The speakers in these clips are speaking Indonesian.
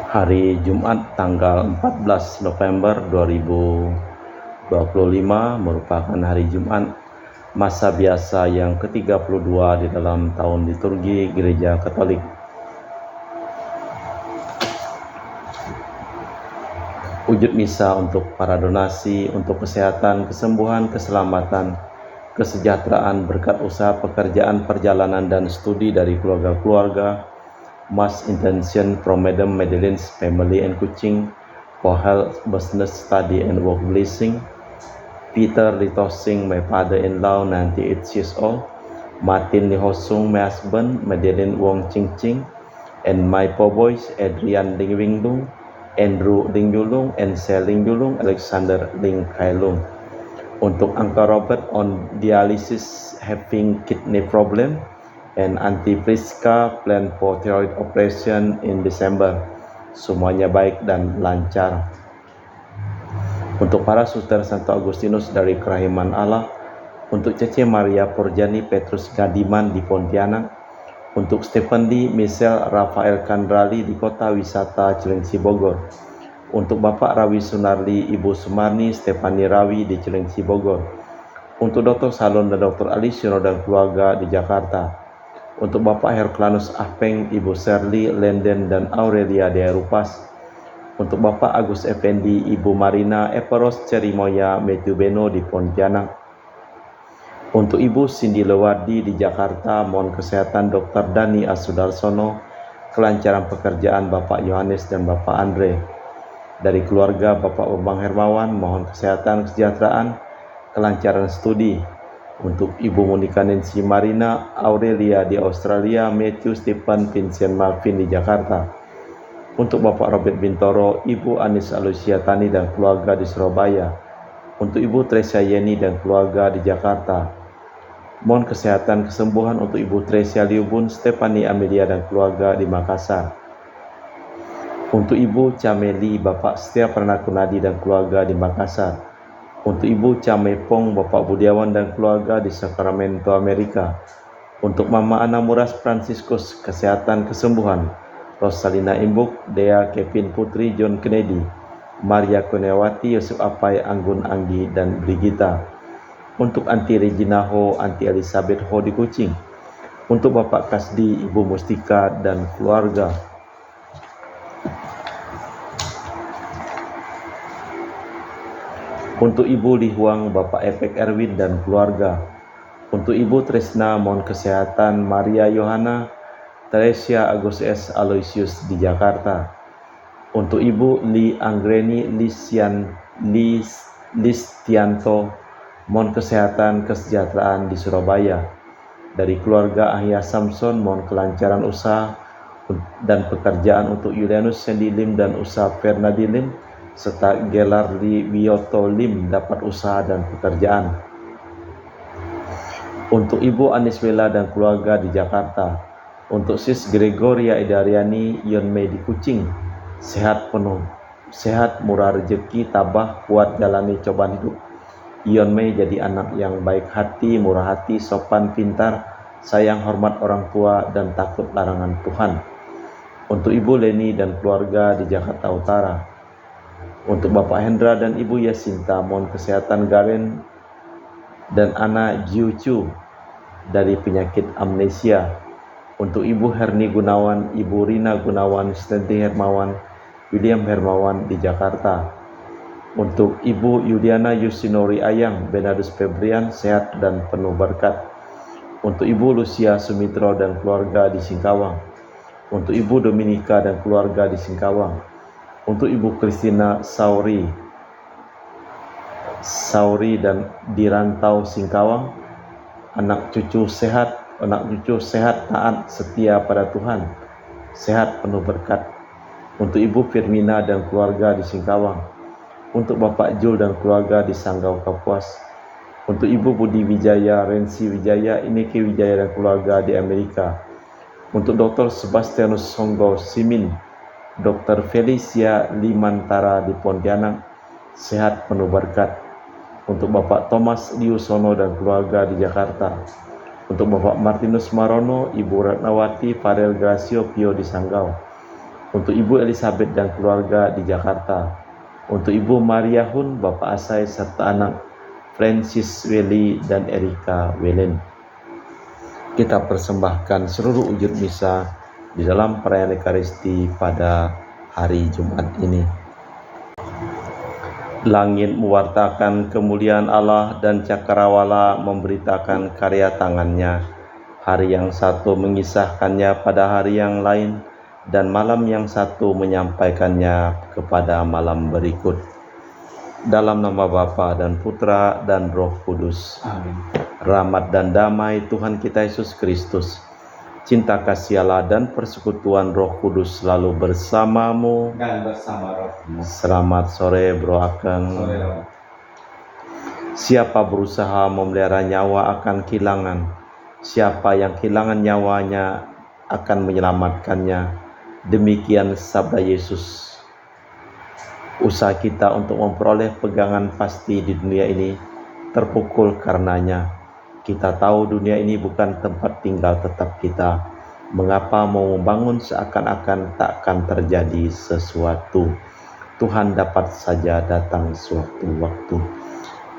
Hari Jumat tanggal 14 November 2025 merupakan hari Jumat masa biasa yang ke-32 di dalam tahun liturgi Gereja Katolik. Wujud misa untuk para donasi untuk kesehatan, kesembuhan, keselamatan, kesejahteraan berkat usaha pekerjaan, perjalanan, dan studi dari keluarga-keluarga. Mass intention from Madam Madeleine's family and Kuching for health, business, study, and work blessing. Peter Litosing, my father-in-law, 98 years old. Martin Lihosung, my husband, Madeleine Wong Ching Ching, and my four boys, Adrian Ling Wing Lung, Andrew Ling Yulung, and Sel Ling Yulung, Alexander Ling Kai Lung. Untuk Uncle Robert on dialysis having kidney problem, and Auntie Priska plan for thyroid operation in December. Semuanya baik dan lancar. Untuk para suster Santo Agustinus dari Kerahiman Allah, untuk Cece Maria Porjani Petrus Gadiman di Pontianak, untuk Stephen Lee, Michelle Rafael Kandrali di Kota Wisata Cilengsi Bogor, untuk Bapak Rawi Sunarli, Ibu Sumarni, Stefani Rawi di Cilengsi Bogor, untuk Dr. Salon dan Dr. Alisiono dan keluarga di Jakarta, untuk Bapak Herculanus Ahpeng, Ibu Serli, Lenden, dan Aurelia de Rupas, untuk Bapak Agus Effendi, Ibu Marina Eperos Cerimoya Matthew Beno di Pontianak, untuk Ibu Cindy Lewardi di Jakarta, mohon kesehatan Dr. Dani Asudarsono, kelancaran pekerjaan Bapak Yohanes dan Bapak Andre. Dari keluarga Bapak Bambang Hermawan, mohon kesehatan, kesejahteraan, kelancaran studi. Untuk Ibu Monika Nancy Marina Aurelia di Australia, Matthew Stephen Vincent Marvin di Jakarta. Untuk Bapak Robert Bintoro, Ibu Anis Alusia Tani dan keluarga di Surabaya. Untuk Ibu Tresia Yeni dan keluarga di Jakarta. Mohon kesehatan kesembuhan untuk Ibu Tresia Liubun, Stefani Amelia dan keluarga di Makassar. Untuk Ibu Cameli, Bapak Setia Pernakunadi dan keluarga di Makassar. Untuk Ibu Camepong, Bapak Budiawan dan keluarga di Sacramento, Amerika. Untuk Mama Ana Muras Franciscus, kesehatan kesembuhan. Rosalina Imbuk, Dea Kevin Putri, John Kennedy, Maria Kurniawati, Yusuf Apai, Anggun Anggi, dan Brigita. Untuk Anti Regina Ho, Anti Elizabeth Ho di Kuching. Untuk Bapak Kasdi, Ibu Mustika, dan keluarga. Untuk Ibu Lihuang, Bapak Epek Erwin dan keluarga. Untuk Ibu Tresna, mohon kesehatan Maria Yohana, Teresia Agus S. Aloysius di Jakarta. Untuk Ibu Li Anggreni Listianto, mohon kesehatan kesejahteraan di Surabaya. Dari keluarga Ahya Samson, mohon kelancaran usaha dan pekerjaan untuk Julianus Sandy Lim dan usaha Fernadi Lim, serta Gelardi Wiyoto Lim dapat usaha dan pekerjaan. Untuk Ibu Aniswela dan keluarga di Jakarta. Untuk Sis Gregoria Idariani Yonmei di Kuching, sehat penuh, sehat, murah rezeki, tabah, kuat jalani cobaan hidup. Yonmei jadi anak yang baik hati, murah hati, sopan, pintar, sayang, hormat orang tua, dan takut larangan Tuhan. Untuk Ibu Leni dan keluarga di Jakarta Utara. Untuk Bapak Hendra dan Ibu Yasinta, mohon kesehatan Garen dan Ana Jiucu dari penyakit amnesia. Untuk Ibu Herni Gunawan, Ibu Rina Gunawan, Stanley Hermawan, William Hermawan di Jakarta. Untuk Ibu Yudiana Yusinori Ayang, Benadus Febrian, sehat dan penuh berkat. Untuk Ibu Lucia Sumitro dan keluarga di Singkawang. Untuk Ibu Dominika dan keluarga di Singkawang. Untuk Ibu Kristina Sauri dan di Rantau Singkawang, anak cucu sehat, taat, setia pada Tuhan, sehat penuh berkat. Untuk Ibu Firmina dan keluarga di Singkawang. Untuk Bapak Jul dan keluarga di Sanggau Kapuas. Untuk Ibu Budi Wijaya, Rensi Wijaya, Ineke Wijaya dan keluarga di Amerika. Untuk Dr. Sebastianus Songgo Simin, Dr. Felicia Limantara di Pontianak, sehat penuh berkat. Untuk Bapak Thomas Liusono dan keluarga di Jakarta. Untuk Bapak Martinus Marono, Ibu Ratnawati, Farel Gracio Pio di Sanggau. untuk Ibu Elizabeth dan keluarga di Jakarta, untuk Ibu Maria Hun, Bapak Asai, serta anak Francis Welly dan Erika Welen. Kita persembahkan seluruh wujud misa di dalam perayaan Ekaristi pada hari Jumat ini. Langit mewartakan kemuliaan Allah dan cakrawala memberitakan karya tangannya. Hari yang satu mengisahkannya pada hari yang lain, dan malam yang satu menyampaikannya kepada malam berikut. Dalam nama Bapa dan Putra dan Roh Kudus. Amin. Rahmat dan damai Tuhan kita Yesus Kristus, cinta kasih Allah dan persekutuan Roh Kudus selalu bersamamu Dan bersama rohmu. Selamat sore Bro Akeng. Sore Lawan. Siapa berusaha memelihara nyawa akan kehilangan. Siapa yang kehilangan nyawanya akan menyelamatkannya. Demikian sabda Yesus. Usaha kita untuk memperoleh pegangan pasti di dunia ini terpukul karenanya. Kita tahu dunia ini bukan tempat tinggal tetap kita. Mengapa mau membangun seakan-akan takkan terjadi sesuatu? Tuhan dapat saja datang suatu waktu.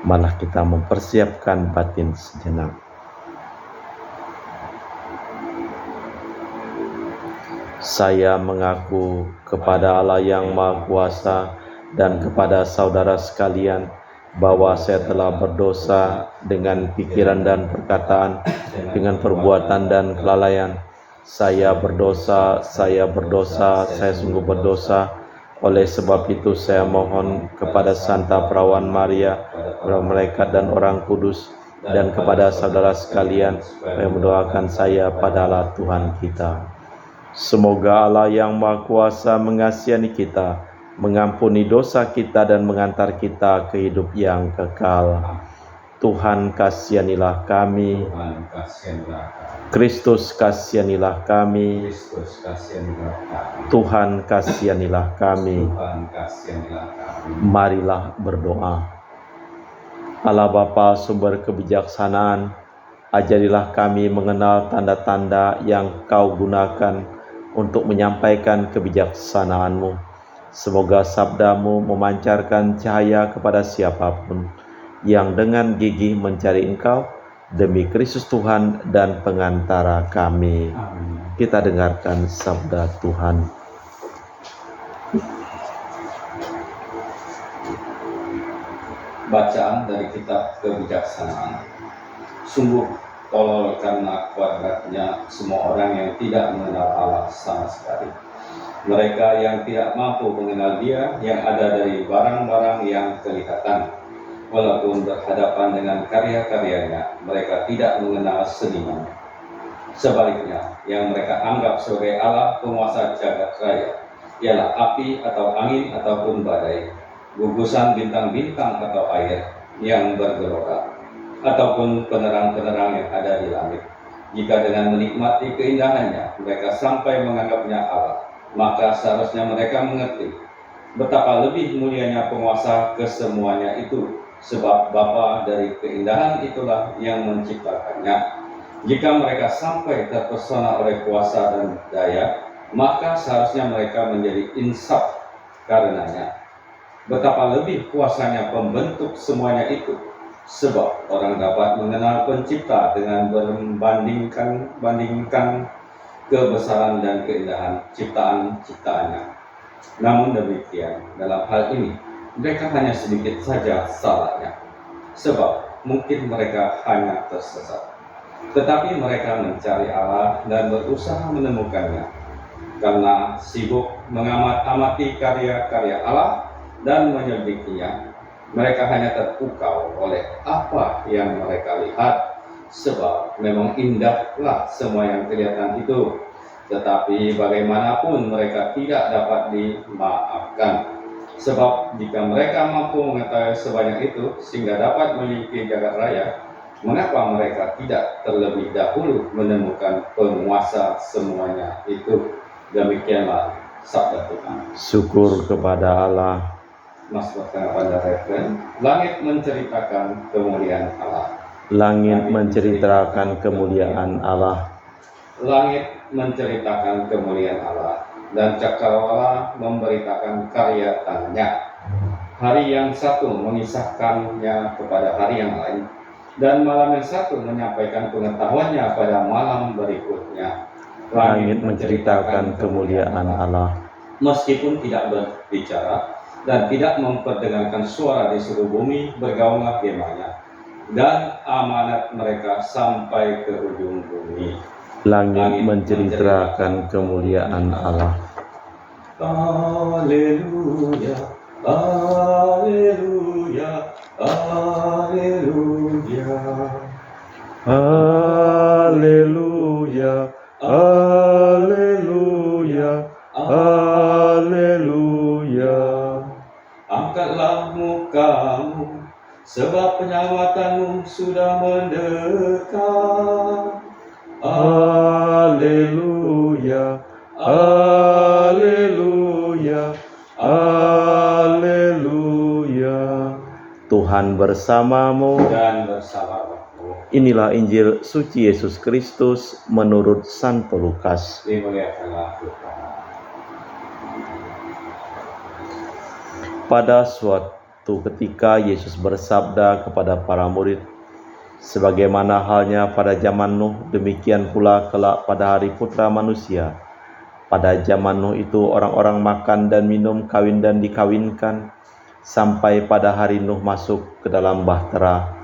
Malah kita mempersiapkan batin sejenak. Saya mengaku kepada Allah yang Maha Kuasa dan kepada saudara sekalian bahwa saya telah berdosa dengan pikiran dan perkataan, dengan perbuatan dan kelalaian. Saya berdosa, saya sungguh berdosa. Oleh sebab itu saya mohon kepada Santa Perawan Maria, para malaikat dan orang kudus, dan kepada saudara sekalian yang mendoakan saya pada Allah Tuhan kita. Semoga Allah yang Maha Kuasa mengasihani kita, mengampuni dosa kita dan mengantar kita ke hidup yang kekal. Tuhan kasihanilah kami. Tuhan kasihanilah kami. Kristus kasihanilah kami. Kristus kasihanilah kami. Tuhan kasihanilah kami. Tuhan kasihanilah kami. Marilah berdoa. Allah Bapa sumber kebijaksanaan, ajarilah kami mengenal tanda-tanda yang Kau gunakan untuk menyampaikan kebijaksanaan-Mu. Semoga sabda-Mu memancarkan cahaya kepada siapapun yang dengan gigih mencari Engkau demi Kristus Tuhan dan pengantara kami. Amin. Kita dengarkan sabda Tuhan. Bacaan dari kitab kebijaksanaan. Sungguh tolol karena kuadratnya semua orang yang tidak mengenal Allah sama sekali. Mereka yang tidak mampu mengenal Dia yang ada dari barang-barang yang kelihatan. Walaupun berhadapan dengan karya-karyanya, mereka tidak mengenal seniman. Sebaliknya, yang mereka anggap sebagai Allah penguasa jagat raya ialah api atau angin ataupun badai, gugusan bintang-bintang atau air yang bergelora, ataupun penerang-penerang yang ada di langit. Jika dengan menikmati keindahannya mereka sampai menganggapnya Allah, maka seharusnya mereka mengerti betapa lebih mulianya penguasa kesemuanya itu, sebab Bapa dari keindahan itulah yang menciptakannya. Jika mereka sampai terpesona oleh kuasa dan daya, maka seharusnya mereka menjadi insaf karenanya. Betapa lebih kuasanya pembentuk semuanya itu, sebab orang dapat mengenal pencipta dengan membandingkan kebesaran dan keindahan ciptaan-ciptaannya. Namun demikian, dalam hal ini, mereka hanya sedikit saja salahnya, sebab mungkin mereka hanya tersesat. Tetapi mereka mencari Allah dan berusaha menemukannya, karena sibuk mengamati karya-karya Allah dan menyelidikinya. Mereka hanya terpukau oleh apa yang mereka lihat, sebab memang indahlah semua yang kelihatan itu, tetapi bagaimanapun mereka tidak dapat dimaafkan. Sebab jika mereka mampu mengetahui sebanyak itu sehingga dapat memiliki jagat raya, mengapa mereka tidak terlebih dahulu menemukan penguasa semuanya itu? Demikianlah sabda Tuhan. Syukur kepada Allah. Masukkan pada referen. Langit menceritakan kemuliaan Allah. Langit menceritakan kemuliaan Allah. Langit menceritakan kemuliaan Allah. dan cakrawala memberitakan karya tangannya. Hari yang satu mengisahkannya kepada hari yang lain, dan malam yang satu menyampaikan pengetahuannya pada malam berikutnya. Langit menceritakan kemuliaan Allah. Meskipun tidak berbicara dan tidak memperdengarkan suara di seluruh bumi, bergaunglah gemanya, dan amanat mereka sampai ke ujung bumi. Langit menceritakan kemuliaan Allah. Haleluya, haleluya, haleluya. Haleluya, haleluya, haleluya. Angkatlah mukamu, sebab penyelamatanmu sudah mendekat. Haleluya, haleluya, haleluya. Tuhan bersamamu Dan bersama rohmu. Inilah Injil suci Yesus Kristus menurut Santo Lukas. Dimuliakanlah Tuhan. Pada suatu ketika Yesus bersabda kepada para murid, sebagaimana halnya pada zaman Nuh, demikian pula kelak pada hari Putra Manusia. Pada zaman Nuh itu orang-orang makan dan minum, kawin dan dikawinkan, sampai pada hari Nuh masuk ke dalam bahtera.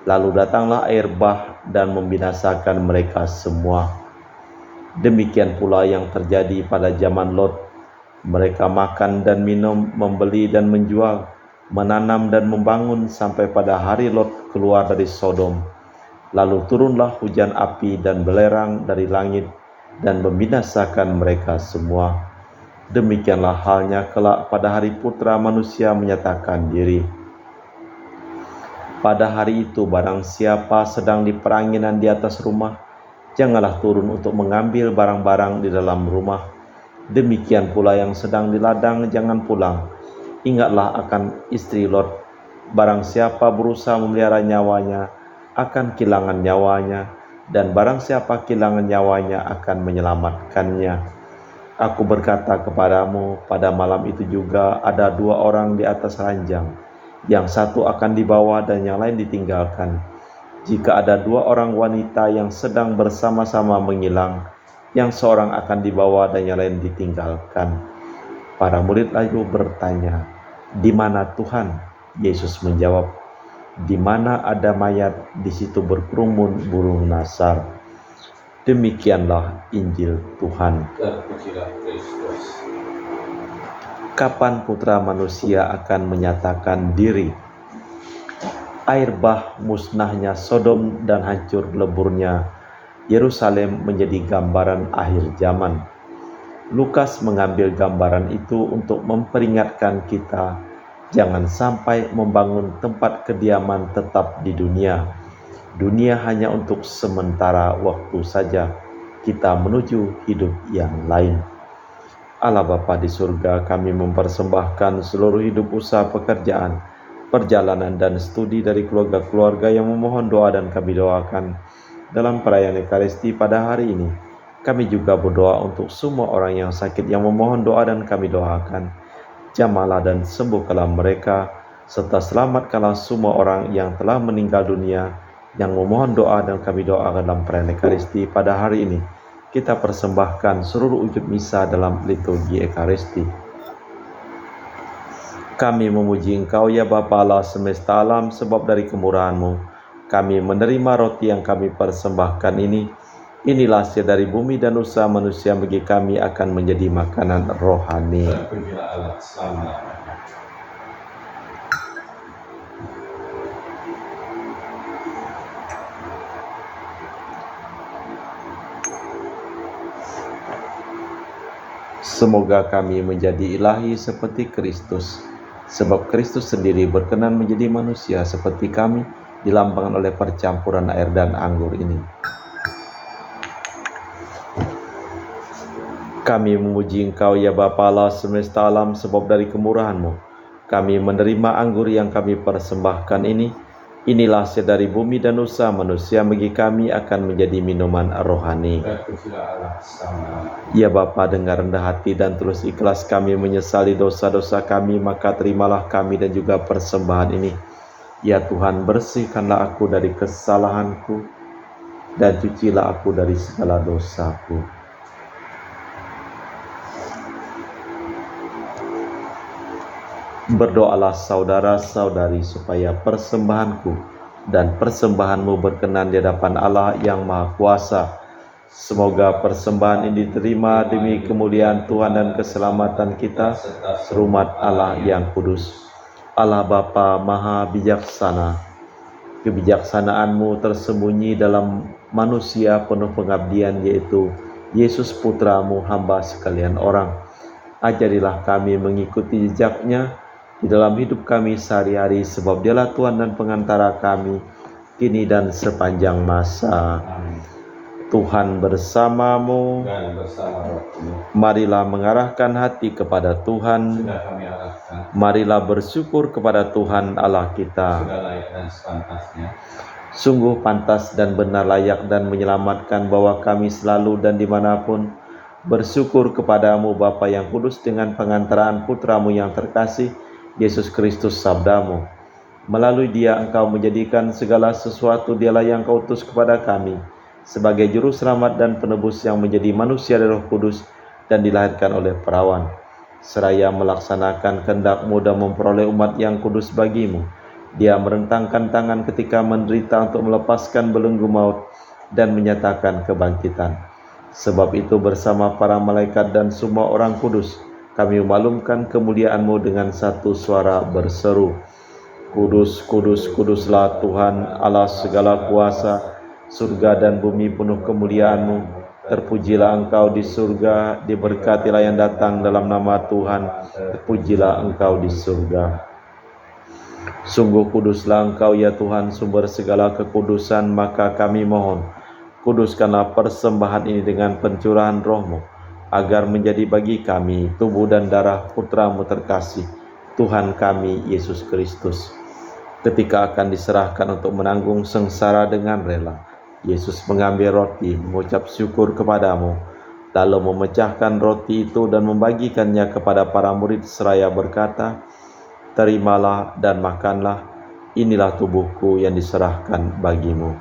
Lalu datanglah air bah dan membinasakan mereka semua. Demikian pula yang terjadi pada zaman Lot. Mereka makan dan minum, membeli dan menjual, menanam dan membangun sampai pada hari Lot keluar dari Sodom. Lalu turunlah hujan api dan belerang dari langit dan membinasakan mereka semua. Demikianlah halnya kelak pada hari Putra Manusia menyatakan diri. Pada hari itu barang siapa sedang di peranginan di atas rumah, janganlah turun untuk mengambil barang-barang di dalam rumah. Demikian pula yang sedang di ladang jangan pulang. Ingatlah akan istri Lot. Barang siapa berusaha memelihara nyawanya akan kehilangan nyawanya, dan barang siapa kehilangan nyawanya akan menyelamatkannya. Aku berkata kepadamu, pada malam itu juga ada dua orang di atas ranjang, yang satu akan dibawa dan yang lain ditinggalkan. Jika ada dua orang wanita yang sedang bersama-sama mengilang, yang seorang akan dibawa dan yang lain ditinggalkan. Para murid lalu bertanya, "Di mana Tuhan?" Yesus menjawab, "Di mana ada mayat, di situ berkerumun burung nasar." Demikianlah Injil Tuhan. Terpujilah Kristus. Kapan Putra Manusia akan menyatakan diri? Air bah musnahnya Sodom dan hancur leburnya Yerusalem menjadi gambaran akhir zaman. Lukas mengambil gambaran itu untuk memperingatkan kita jangan sampai membangun tempat kediaman tetap di dunia. Dunia hanya untuk sementara waktu saja. Kita menuju hidup yang lain. Allah Bapa di surga, kami mempersembahkan seluruh hidup usaha pekerjaan, perjalanan dan studi dari keluarga-keluarga yang memohon doa dan kami doakan dalam perayaan Ekaristi pada hari ini. Kami juga berdoa untuk semua orang yang sakit yang memohon doa dan kami doakan. Jamahlah dan sembuhkanlah mereka, serta selamatkanlah semua orang yang telah meninggal dunia yang memohon doa dan kami doakan dalam perayaan Ekaristi pada hari ini. Kita persembahkan seluruh wujud misa dalam liturgi Ekaristi. Kami memuji Engkau ya Bapa Allah semesta alam, sebab dari kemurahan-Mu kami menerima roti yang kami persembahkan ini. Inilah hasil dari bumi dan usaha manusia bagi kami akan menjadi makanan rohani. Terpujilah Allah selama-lamanya. Semoga kami menjadi ilahi seperti Kristus, sebab Kristus sendiri berkenan menjadi manusia seperti kami, dilambangkan oleh percampuran air dan anggur ini. Kami memuji Engkau ya Bapa Allah semesta alam, sebab dari kemurahan-Mu kami menerima anggur yang kami persembahkan ini. Inilah hasil dari bumi dan usaha manusia, bagi kami akan menjadi minuman rohani. Terpujilah Allah selama-lamanya. Ya Bapa, dengan rendah hati dan tulus ikhlas kami menyesali dosa-dosa kami, maka terimalah kami dan juga persembahan ini. Ya Tuhan, bersihkanlah aku dari kesalahanku dan cucilah aku dari segala dosaku. Berdoalah saudara-saudari supaya persembahanku dan persembahanmu berkenan di hadapan Allah yang Maha Kuasa. Semoga persembahan ini diterima demi kemuliaan Tuhan dan keselamatan kita, serumat Allah yang kudus. Allah Bapa Maha Bijaksana, kebijaksanaanmu tersembunyi dalam manusia penuh pengabdian, yaitu Yesus Putramu, hamba sekalian orang. Ajarilah kami mengikuti jejaknya di dalam hidup kami sehari-hari, sebab Dialah Tuhan dan pengantara kami kini dan sepanjang masa. Amin. Tuhan bersamamu. Dan bersama rohmu. Marilah mengarahkan hati kepada Tuhan. Sudah kami arahkan. Marilah bersyukur kepada Tuhan Allah kita. Sudah layak dan sepantasnya. Sungguh pantas dan benar, layak dan menyelamatkan bahwa kami selalu dan dimanapun bersyukur kepadamu Bapa yang kudus, dengan pengantaraan Putramu yang terkasih Yesus Kristus, sabdamu. Melalui Dia Engkau menjadikan segala sesuatu. Dialah yang Kau utus kepada kami sebagai juru selamat dan penebus, yang menjadi manusia dari Roh Kudus dan dilahirkan oleh perawan, seraya melaksanakan kehendak-Mu dan memperoleh umat yang kudus bagimu. Dia merentangkan tangan ketika menderita untuk melepaskan belenggu maut dan menyatakan kebangkitan. Sebab itu bersama para malaikat dan semua orang kudus, kami memaklumkan kemuliaan-Mu dengan satu suara berseru, Kudus, kudus, kuduslah Tuhan Allah segala kuasa, surga dan bumi penuh kemuliaan-Mu. Terpujilah Engkau di surga, diberkatilah yang datang dalam nama Tuhan, terpujilah Engkau di surga. Sungguh kuduslah Engkau ya Tuhan, sumber segala kekudusan, maka kami mohon, kuduskanlah persembahan ini dengan pencurahan Roh-Mu, agar menjadi bagi kami tubuh dan darah Putra-Mu terkasih, Tuhan kami Yesus Kristus. Ketika akan diserahkan untuk menanggung sengsara dengan rela, Yesus mengambil roti, mengucap syukur kepadamu, lalu memecahkan roti itu dan membagikannya kepada para murid seraya berkata, terimalah dan makanlah, inilah tubuhku yang diserahkan bagimu.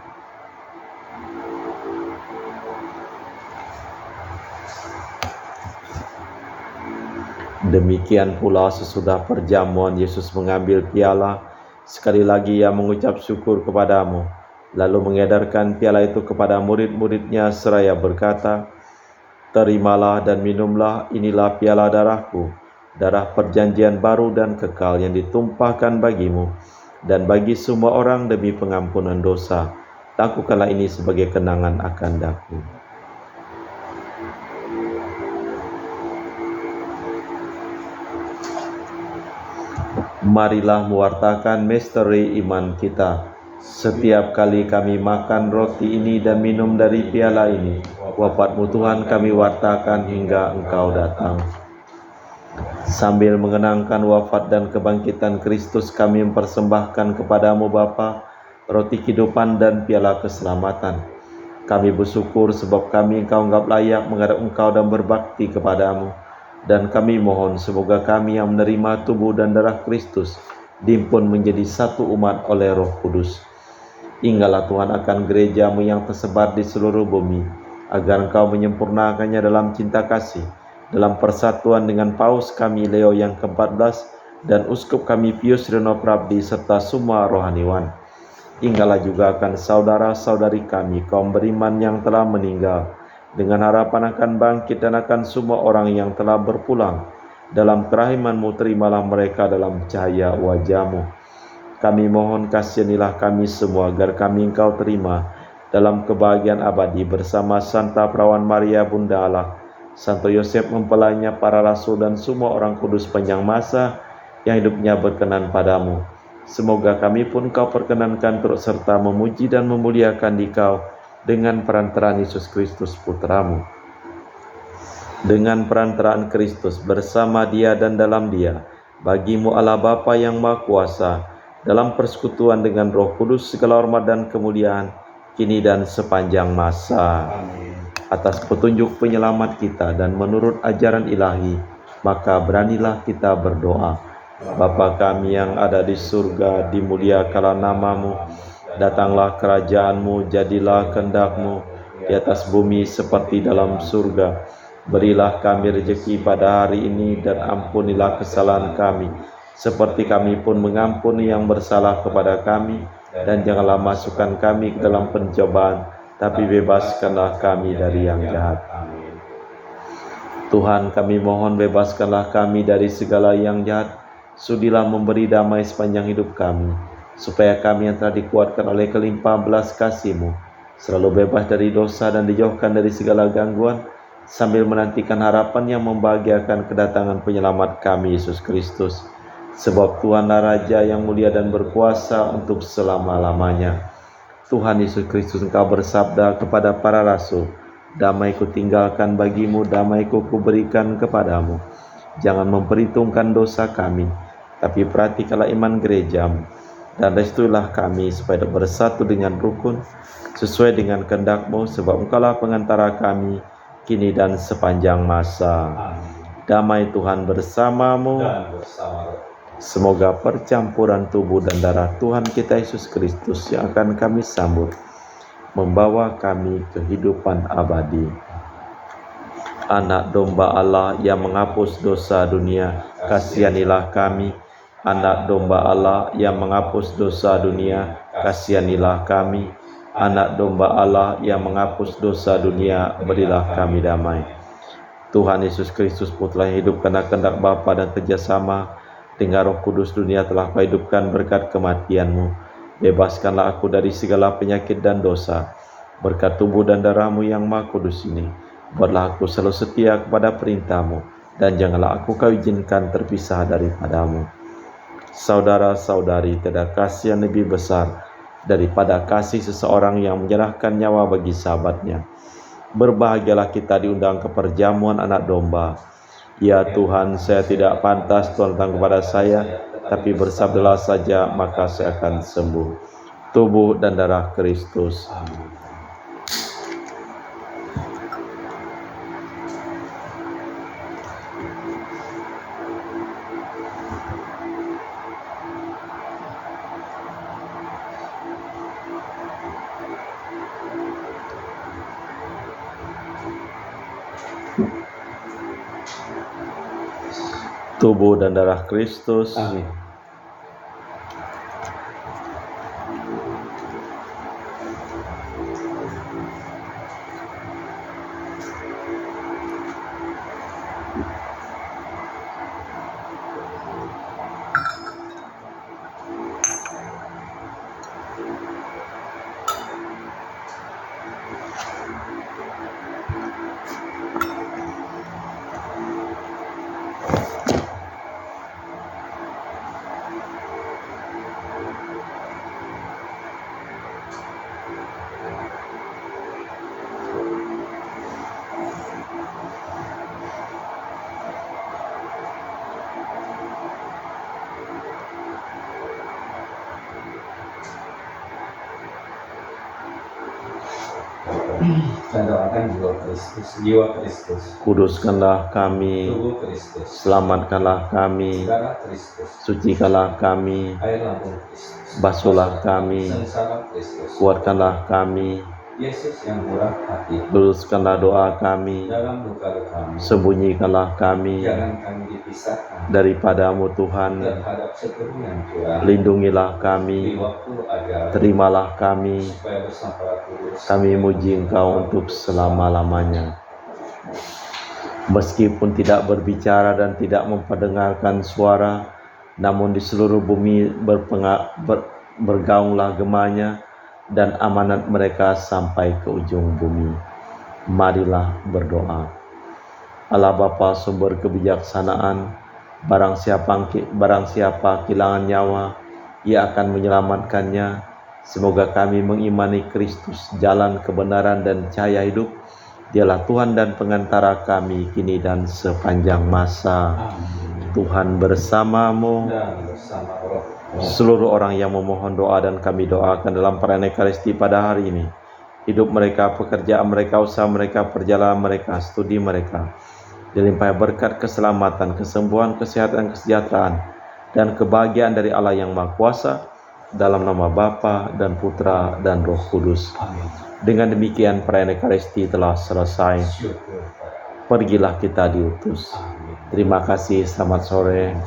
Demikian pula sesudah perjamuan, Yesus mengambil piala, sekali lagi Ia mengucap syukur kepadamu, lalu mengedarkan piala itu kepada murid-muridnya seraya berkata, terimalah dan minumlah, inilah piala darahku, darah perjanjian baru dan kekal yang ditumpahkan bagimu dan bagi semua orang demi pengampunan dosa. Lakukanlah ini sebagai kenangan akan daku. Marilah mewartakan misteri iman kita. Setiap kali kami makan roti ini dan minum dari piala ini, wafat-Mu Tuhan kami wartakan hingga Engkau datang. Sambil mengenangkan wafat dan kebangkitan Kristus, kami mempersembahkan kepadamu Bapa roti kehidupan dan piala keselamatan. Kami bersyukur sebab kami Engkau anggap layak menghadap Engkau dan berbakti kepadamu. Dan kami mohon semoga kami yang menerima tubuh dan darah Kristus dihimpun menjadi satu umat oleh Roh Kudus. Ingatlah Tuhan akan gereja-Mu yang tersebar di seluruh bumi, agar Engkau menyempurnakannya dalam cinta kasih, dalam persatuan dengan Paus kami Leo yang ke-14 dan Uskup kami Pius Reno Prabdi serta semua rohaniwan. Ingatlah juga akan saudara-saudari kami kaum beriman yang telah meninggal, dengan harapan akan bangkit, dan akan semua orang yang telah berpulang. Dalam kerahiman-Mu terimalah mereka dalam cahaya wajah-Mu. Kami mohon kasihanilah kami semua, agar kami Engkau terima dalam kebahagiaan abadi bersama Santa Perawan Maria Bunda Allah, Santo Yosef mempelainya, para rasul dan semua orang kudus panjang masa yang hidupnya berkenan padamu. Semoga kami pun Kau perkenankan turut serta memuji dan memuliakan Dikau dengan perantaraan Yesus Kristus Putra-Mu. Dengan perantaraan Kristus, bersama Dia dan dalam Dia, bagi-Mu Allah Bapa yang Maha Kuasa, dalam persekutuan dengan Roh Kudus, segala hormat dan kemuliaan, kini dan sepanjang masa. Amin. Atas petunjuk penyelamat kita dan menurut ajaran ilahi, maka beranilah kita berdoa. Bapa kami yang ada di surga, dimuliakanlah namamu, datanglah kerajaanmu, jadilah kehendak-mu di atas bumi seperti dalam surga. Berilah kami rezeki pada hari ini dan ampunilah kesalahan kami, seperti kami pun mengampuni yang bersalah kepada kami, dan janganlah masukkan kami ke dalam pencobaan, tapi bebaskanlah kami dari yang jahat. Amin. Tuhan, kami mohon bebaskanlah kami dari segala yang jahat. Sudilah memberi damai sepanjang hidup kami, supaya kami yang telah dikuatkan oleh kelimpahan belas kasih-Mu selalu bebas dari dosa dan dijauhkan dari segala gangguan, sambil menantikan harapan yang membahagiakan kedatangan penyelamat kami, Yesus Kristus. Sebab Tuhanlah Raja yang mulia dan berkuasa untuk selama-lamanya. Tuhan Yesus Kristus, Engkau bersabda kepada para rasul, damai ku tinggalkan bagimu, damai ku berikan kepadamu. Jangan memperhitungkan dosa kami, tapi perhatikanlah iman gerejamu, dan restuilah kami supaya bersatu dengan rukun, sesuai dengan kehendak-Mu, sebab Engkaulah pengantara kami, kini dan sepanjang masa. Amin. Damai Tuhan bersamamu. Dan bersama Roh. Semoga percampuran tubuh dan darah Tuhan kita Yesus Kristus yang akan kami sambut membawa kami kehidupan abadi. Anak domba Allah yang menghapus dosa dunia, kasihanilah kami. Anak domba Allah yang menghapus dosa dunia, kasihanilah kami. Anak domba Allah yang menghapus dosa dunia, berilah kami damai. Tuhan Yesus Kristus Putra yang hidup karena kehendak Bapa dan kerjasama dengan Roh Kudus, dunia telah Kau hidupkan berkat kematian-Mu. Bebaskanlah aku dari segala penyakit dan dosa, berkat tubuh dan darah-Mu yang Maha Kudus ini. Buatlah aku selalu setia kepada perintah-Mu, dan janganlah aku Kau izinkan terpisah daripada-Mu. Saudara-saudari, tiada kasih yang lebih besar daripada kasih seseorang yang menyerahkan nyawa bagi sahabatnya. Berbahagialah kita diundang ke perjamuan anak domba. Ya Tuhan, saya tidak pantas Tuhan datang kepada saya, tapi bersabdalah saja, maka saya akan sembuh. Tubuh dan darah Kristus. Amin. Tubuh dan darah Kristus. Amin. Dan doakan jiwa Kristus, Kuduskanlah kami, tubuh Kristus, selamatkanlah kami, darah Kristus, sucikanlah kami, air lambung Kristus, basuhlah kami, sengsara Kristus, kuatkanlah kami, Yesus yang murah hati, luruskanlah doa kami, dalam luka-lukamu, sembunyikanlah kami jangan kami dipisahkan daripada-Mu Tuhan, terhadap seteru yang curang, lindungilah di kami, waktu ajar, terimalah kami, supaya bersama para kudus, kami muji Engkau untuk selama-lamanya. Meskipun tidak berbicara dan tidak memperdengarkan suara, namun di seluruh bumi bergaunglah gemanya, dan amanat mereka sampai ke ujung bumi. Marilah berdoa. Allah Bapa sumber kebijaksanaan, barang siapa kehilangan nyawa, Ia akan menyelamatkannya. Semoga kami mengimani Kristus, jalan kebenaran dan cahaya hidup, Dialah Tuhan dan pengantara kami kini dan sepanjang masa. Amin. Tuhan bersamamu. Dan bersama roh. Seluruh orang yang memohon doa dan kami doakan dalam perayaan Ekaristi pada hari ini, hidup mereka, pekerjaan mereka, usaha mereka, perjalanan mereka, studi mereka, dilimpahi berkat keselamatan, kesembuhan, kesehatan, kesejahteraan, dan kebahagiaan dari Allah yang Maha Kuasa, dalam nama Bapa dan Putra dan Roh Kudus. Amin. Dengan demikian perayaan Ekaristi telah selesai. Syukur pada Pergilah kita diutus. Amin. Terima kasih, selamat sore.